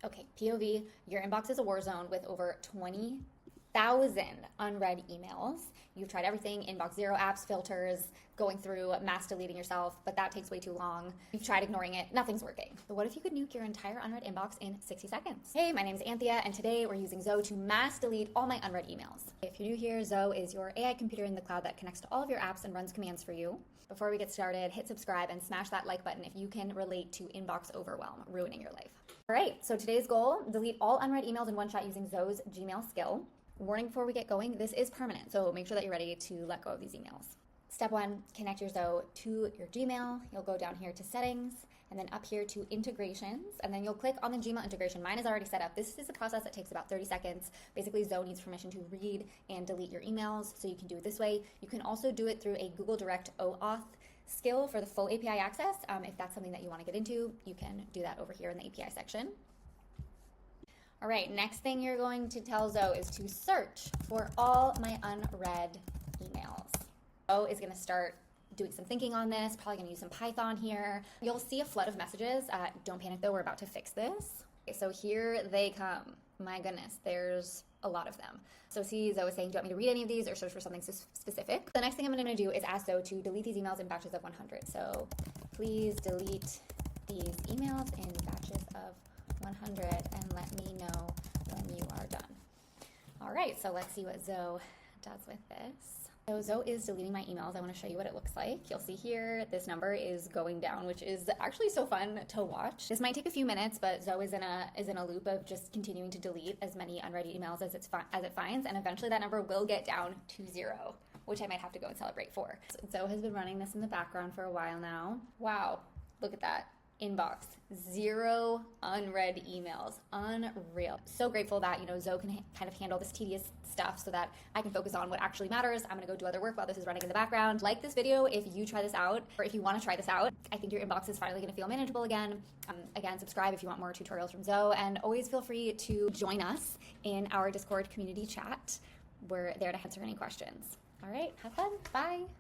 Okay, POV, your inbox is a war zone with over 20,000 unread emails. You've tried everything, inbox zero apps, filters, going through mass deleting yourself, but that takes way too long. You've tried ignoring it, nothing's working. But what if you could nuke your entire unread inbox in 60 seconds? Hey, my name is Anthea, and today we're using Zoe to mass delete all my unread emails. If you're new here, Zoe is your AI computer in the cloud that connects to all of your apps and runs commands for you. Before we get started, hit subscribe and smash that like button if you can relate to inbox overwhelm, ruining your life. All right, so today's goal, delete all unread emails in one shot using Zoe's Gmail skill. Warning before we get going, this is permanent, so make sure that you're ready to let go of these emails. Step one, connect your Zoe to your Gmail. You'll go down here to settings, and then up here to integrations, and then you'll click on the Gmail integration. Mine is already set up. This is a process that takes about 30 seconds. Basically, Zoe needs permission to read and delete your emails, so you can do it this way. You can also do it through a Google Direct OAuth skill for the full API access. If that's something that you want to get into, you can do that over here in the API section. All right, next thing you're going to tell Zoe is to search for all my unread emails. Zoe is going to start doing some thinking on this, probably going to use some Python here. You'll see a flood of messages. Don't panic though, we're about to fix this. Okay, so here they come. My goodness, there's a lot of them. So see, Zoe is saying, do you want me to read any of these or search for something specific? The next thing I'm going to do is ask Zoe to delete these emails in batches of 100. So please delete these emails in batches of 100 and let me know when you are done. All right, so let's see what Zoe does with this. So Zoe is deleting my emails. I want to show you what it looks like. You'll see here, this number is going down, which is actually so fun to watch. This might take a few minutes, but Zoe is in a loop of just continuing to delete as many unread emails as it finds, and eventually that number will get down to 0, which I might have to go and celebrate for. So Zoe has been running this in the background for a while now. Wow, look at that. Inbox, 0 unread emails, unreal. So grateful that, Zoe can kind of handle this tedious stuff so that I can focus on what actually matters. I'm gonna go do other work while this is running in the background. Like this video if you try this out, or if you wanna try this out. I think your inbox is finally gonna feel manageable again. Again, subscribe if you want more tutorials from Zoe, and always feel free to join us in our Discord community chat. We're there to answer any questions. All right, have fun, bye.